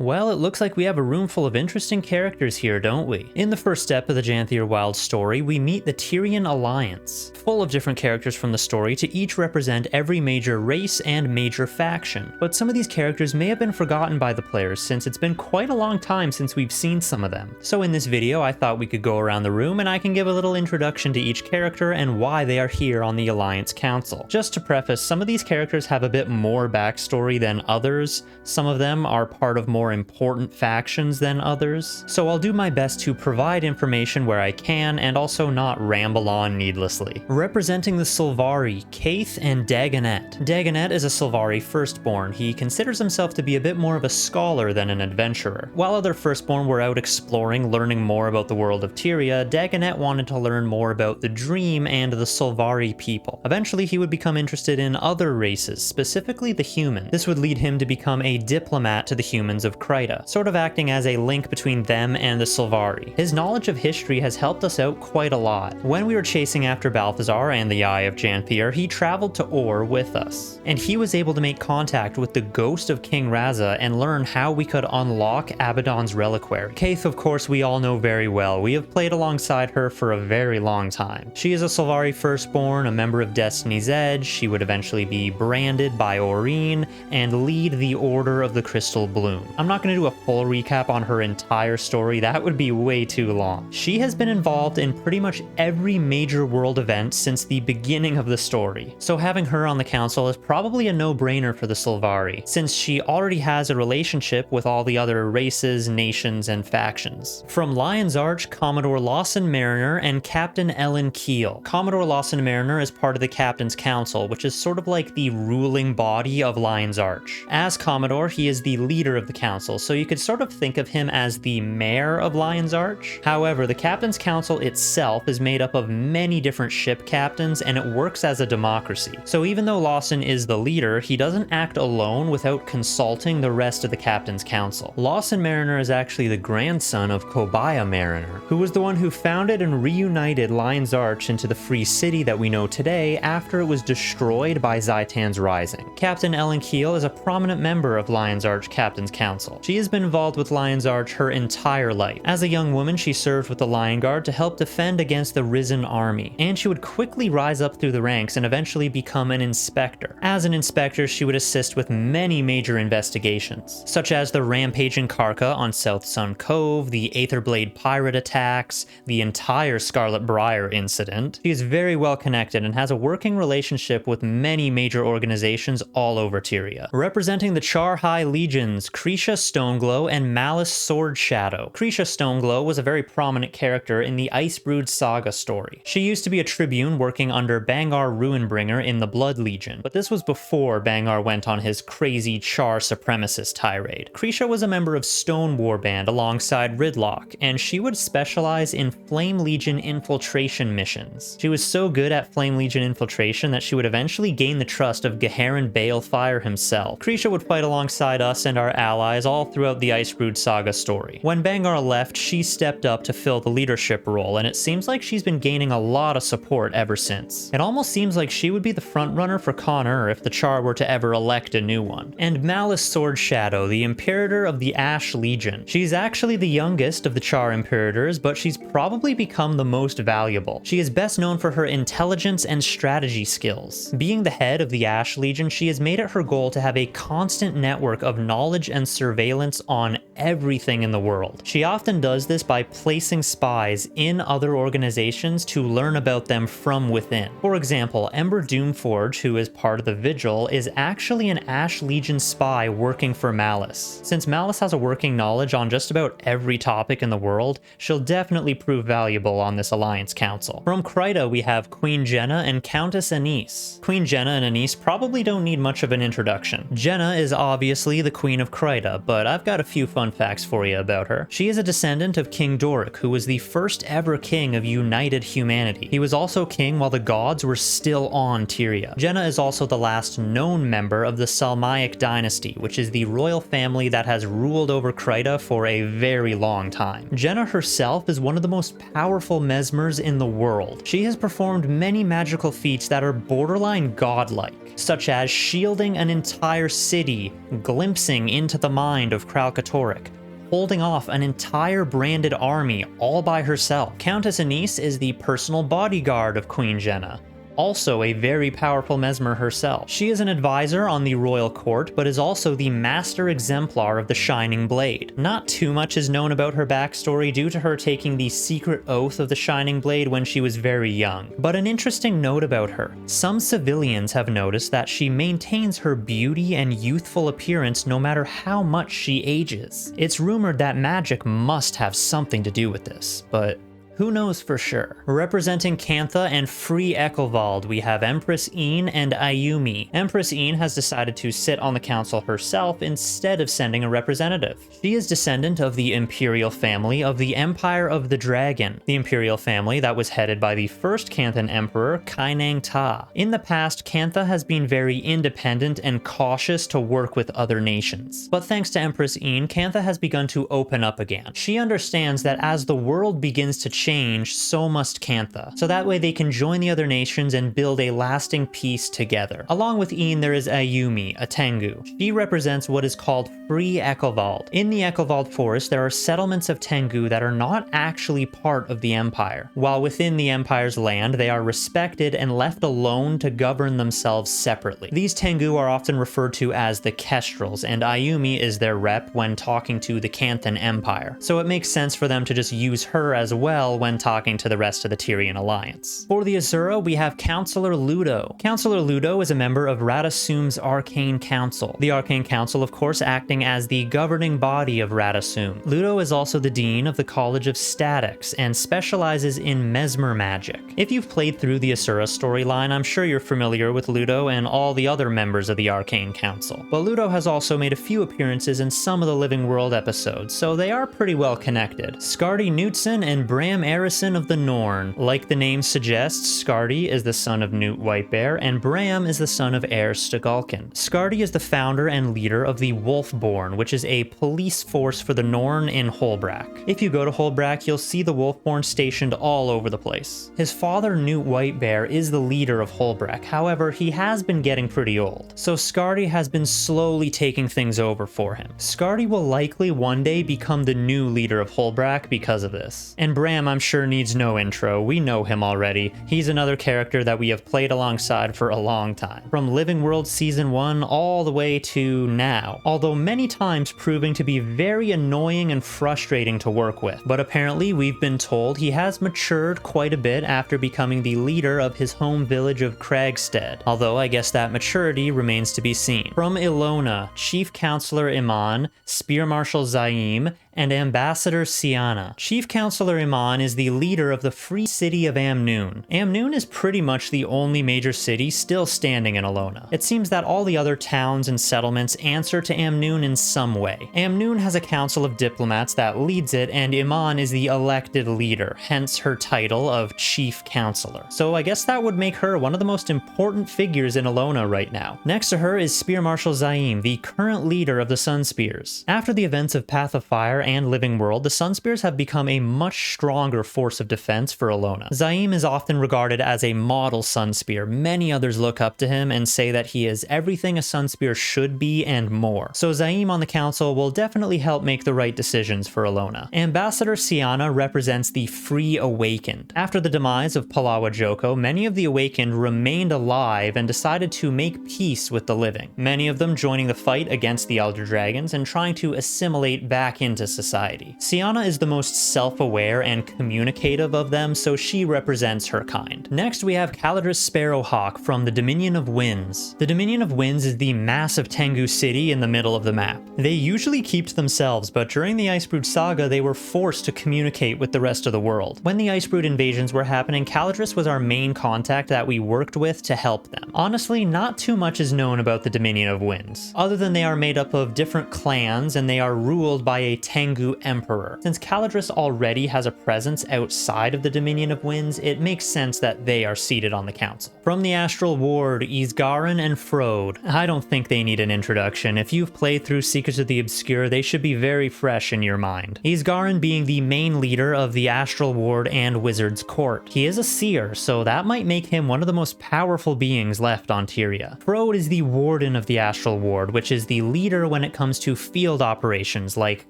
Well, it looks like we have a room full of interesting characters here, don't we? In the first step of the Janthir Wilds story, we meet the Tyrian Alliance, full of different characters from the story to each represent every major race and major faction. But some of these characters may have been forgotten by the players since it's been quite a long time since we've seen some of them. So in this video, I thought we could go around the room and I can give a little introduction to each character and why they are here on the Alliance Council. Just to preface, some of these characters have a bit more backstory than others. Some of them are part of more important factions than others, so I'll do my best to provide information where I can and also not ramble on needlessly. Representing the Svari, Kaith and Dagonet. Dagonet is a Svari firstborn. He considers himself to be a bit more of a scholar than an adventurer. While other firstborn were out exploring, learning more about the world of Tyria, Dagonet wanted to learn more about the Dream and the Svari people. Eventually he would become interested in other races, specifically the human. This would lead him to become a diplomat to the humans of Kryta, sort of acting as a link between them and the Svari. His knowledge of history has helped us out quite a lot. When we were chasing after Balthazar and the Eye of Janthir, he traveled to Or with us, and he was able to make contact with the ghost of King Raza and learn how we could unlock Abaddon's reliquary. Kaith, of course, we all know very well. We have played alongside her for a very long time. She is a Svari firstborn, a member of Destiny's Edge. She would eventually be branded by Aurene and lead the Order of the Crystal Bloom. I'm not going to do a full recap on her entire story, that would be way too long. She has been involved in pretty much every major world event since the beginning of the story, so having her on the council is probably a no-brainer for the Svari, since she already has a relationship with all the other races, nations, and factions. From Lion's Arch, Commodore Lawson Mariner and Captain Ellen Keel. Commodore Lawson Mariner is part of the Captain's Council, which is sort of like the ruling body of Lion's Arch. As Commodore, he is the leader of the council, so you could sort of think of him as the mayor of Lion's Arch. However, the Captain's Council itself is made up of many different ship captains, and it works as a democracy. So even though Lawson is the leader, he doesn't act alone without consulting the rest of the Captain's Council. Lawson Mariner is actually the grandson of Kobaya Mariner, who was the one who founded and reunited Lion's Arch into the free city that we know today after it was destroyed by Zaitan's Rising. Captain Ellen Keel is a prominent member of Lion's Arch Captain's Council. She has been involved with Lion's Arch her entire life. As a young woman, she served with the Lion Guard to help defend against the Risen Army, and she would quickly rise up through the ranks and eventually become an inspector. As an inspector, she would assist with many major investigations, such as the rampage in Karka on South Sun Cove, the Aetherblade pirate attacks, the entire Scarlet Briar incident. She is very well connected and has a working relationship with many major organizations all over Tyria. Representing the Char Legions, Krisha Stoneglow and Malice Sword Shadow. Krisha Stoneglow was a very prominent character in the Icebrood Saga story. She used to be a tribune working under Bangar Ruinbringer in the Blood Legion, but this was before Bangar went on his crazy Char supremacist tirade. Krisha was a member of Stone Warband alongside Ridlock, and she would specialize in Flame Legion infiltration missions. She was so good at Flame Legion infiltration that she would eventually gain the trust of Geharon Balefire himself. Krisha would fight alongside us and our allies all throughout the Icebrood Saga story. When Bangar left, she stepped up to fill the leadership role, and it seems like she's been gaining a lot of support ever since. It almost seems like she would be the frontrunner for Connor if the Char were to ever elect a new one. And Malice Sword Shadow, the Imperator of the Ash Legion. She's actually the youngest of the Char Imperators, but she's probably become the most valuable. She is best known for her intelligence and strategy skills. Being the head of the Ash Legion, she has made it her goal to have a constant network of knowledge and surveillance on everything in the world. She often does this by placing spies in other organizations to learn about them from within. For example, Ember Doomforge, who is part of the Vigil, is actually an Ash Legion spy working for Malice. Since Malice has a working knowledge on just about every topic in the world, she'll definitely prove valuable on this Alliance Council. From Kryta, we have Queen Jenna and Countess Anise. Queen Jenna and Anise probably don't need much of an introduction. Jenna is obviously the Queen of Kryta, but I've got a few fun facts for you about her. She is a descendant of King Doric, who was the first ever king of united humanity. He was also king while the gods were still on Tyria. Jenna is also the last known member of the Salmaic dynasty, which is the royal family that has ruled over Kryta for a very long time. Jenna herself is one of the most powerful mesmers in the world. She has performed many magical feats that are borderline godlike, such as shielding an entire city, glimpsing into the mind mind of Kralkatorrik, holding off an entire branded army all by herself. Countess Anise is the personal bodyguard of Queen Jenna, also a very powerful mesmer herself. She is an advisor on the royal court, but is also the master exemplar of the Shining Blade. Not too much is known about her backstory due to her taking the secret oath of the Shining Blade when she was very young. But an interesting note about her: some civilians have noticed that she maintains her beauty and youthful appearance no matter how much she ages. It's rumored that magic must have something to do with this, but who knows for sure? Representing Cantha and Free Ekelvald, we have Empress I and Aumi. Empress I has decided to sit on the council herself instead of sending a representative. She is descendant of the imperial family of the Empire of the Dragon, the imperial family that was headed by the first Canthan emperor, Kainang Ta. In the past, Cantha has been very independent and cautious to work with other nations. But thanks to Empress I, Cantha has begun to open up again. She understands that as the world begins to change, so must Cantha, so that way they can join the other nations and build a lasting peace together. Along with Ian, there is Aumi, a Tengu. She represents what is called Free Ekelvald. In the Ekelvald forest, there are settlements of Tengu that are not actually part of the Empire. While within the Empire's land, they are respected and left alone to govern themselves separately. These Tengu are often referred to as the Kestrels, and Aumi is their rep when talking to the Canthan Empire. So it makes sense for them to just use her as well when talking to the rest of the Tyrian Alliance. For the Azura, we have Councillor Ludo. Councillor Ludo is a member of Radasum's Arcane Council. The Arcane Council, of course, acting as the governing body of Radasum. Ludo is also the Dean of the College of Statics and specializes in mesmer magic. If you've played through the Azura storyline, I'm sure you're familiar with Ludo and all the other members of the Arcane Council. But Ludo has also made a few appearances in some of the Living World episodes, so they are pretty well connected. Skardi Knutson and Bram Arison of the Norn. Like the name suggests, Skardi is the son of Newt Whitebear, and Bram is the son of Eir Stegulkin. Skardi is the founder and leader of the Wolfborn, which is a police force for the Norn in Holbrak. If you go to Holbrak, you'll see the Wolfborn stationed all over the place. His father, Newt Whitebear, is the leader of Holbrak, however, he has been getting pretty old, so Skardi has been slowly taking things over for him. Skardi will likely one day become the new leader of Holbrak because of this. And Bram, I'm sure, needs no intro. We know him already. He's another character that we have played alongside for a long time, from Living World Season 1 all the way to now, although many times proving to be very annoying and frustrating to work with. But apparently we've been told he has matured quite a bit after becoming the leader of his home village of Cragstead, although I guess that maturity remains to be seen. From Ilona, Chief Counselor Iman, Spear Marshal Zaim, and Ambassador Siana. Chief Counselor Iman is the leader of the Free City of Amnoon. Amnoon is pretty much the only major city still standing in Ilona. It seems that all the other towns and settlements answer to Amnoon in some way. Amnoon has a council of diplomats that leads it, and Iman is the elected leader, hence her title of Chief Counselor. So I guess that would make her one of the most important figures in Ilona right now. Next to her is Spear Marshal Zaim, the current leader of the Sunspears. After the events of Path of Fire and Living World, the Sunspears have become a much stronger force of defense for Ilona. Zaim is often regarded as a model Sunspear. Many others look up to him and say that he is everything a Sunspear should be and more. So Zaim on the council will definitely help make the right decisions for Ilona. Ambassador Siana represents the Free Awakened. After the demise of Palawa Joko, many of the Awakened remained alive and decided to make peace with the living. Many of them joining the fight against the Elder Dragons and trying to assimilate back into society. Siana is the most self-aware and communicative of them, so she represents her kind. Next, we have Caladris Sparrowhawk from the Dominion of Winds. The Dominion of Winds is the massive Tengu city in the middle of the map. They usually keep to themselves, but during the Icebrood saga, they were forced to communicate with the rest of the world. When the Icebrood invasions were happening, Caladris was our main contact that we worked with to help them. Honestly, not too much is known about the Dominion of Winds, other than they are made up of different clans and they are ruled by a Tengu emperor. Since Caladris already has a presence presence outside of the Dominion of Winds, it makes sense that they are seated on the council. From the Astral Ward, Ysgarran and Frode. I don't think they need an introduction. If you've played through Secrets of the Obscure, they should be very fresh in your mind. Ysgarran being the main leader of the Astral Ward and Wizard's Court. He is a seer, so that might make him one of the most powerful beings left on Tyria. Frode is the Warden of the Astral Ward, which is the leader when it comes to field operations like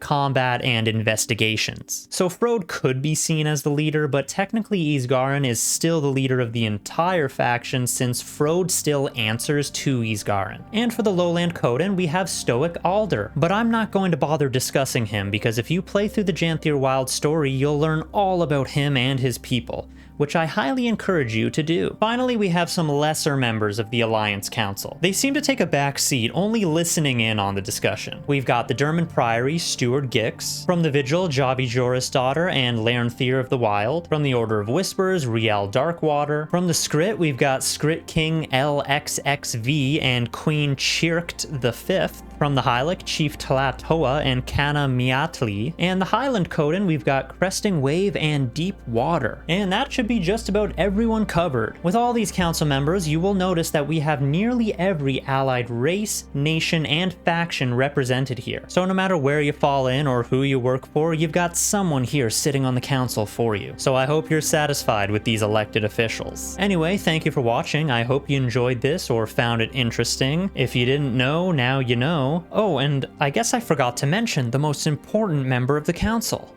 combat and investigations. So Frode could be seen as the leader, but technically Ysgarran is still the leader of the entire faction since Frode still answers to Ysgarran. And for the Lowland Coden, we have Stoic Alder, but I'm not going to bother discussing him because if you play through the Janthir Wilds story, you'll learn all about him and his people, which I highly encourage you to do. Finally, we have some lesser members of the Alliance Council. They seem to take a back seat, only listening in on the discussion. We've got the Derman Priory, Steward Gix. From the Vigil, Javi Joris' daughter and Laernthir of the Wild. From the Order of Whispers, Riel Darkwater. From the Skrit, we've got Skrit King LXXV and Queen Chirkt V. From the Hylic, Chief Tlatoa and Kana Miatli. And the Highland Coden, we've got Cresting Wave and Deep Water. And that should be just about everyone covered. With all these council members, you will notice that we have nearly every allied race, nation, and faction represented here. So no matter where you fall in or who you work for, you've got someone here sitting on the council for you. So I hope you're satisfied with these elected officials. Anyway, thank you for watching. I hope you enjoyed this or found it interesting. If you didn't know, now you know. Oh, and I guess I forgot to mention the most important member of the council.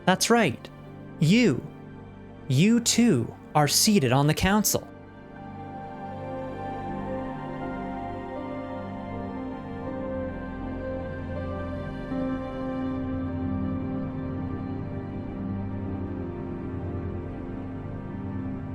That's right, you. You too are seated on the council.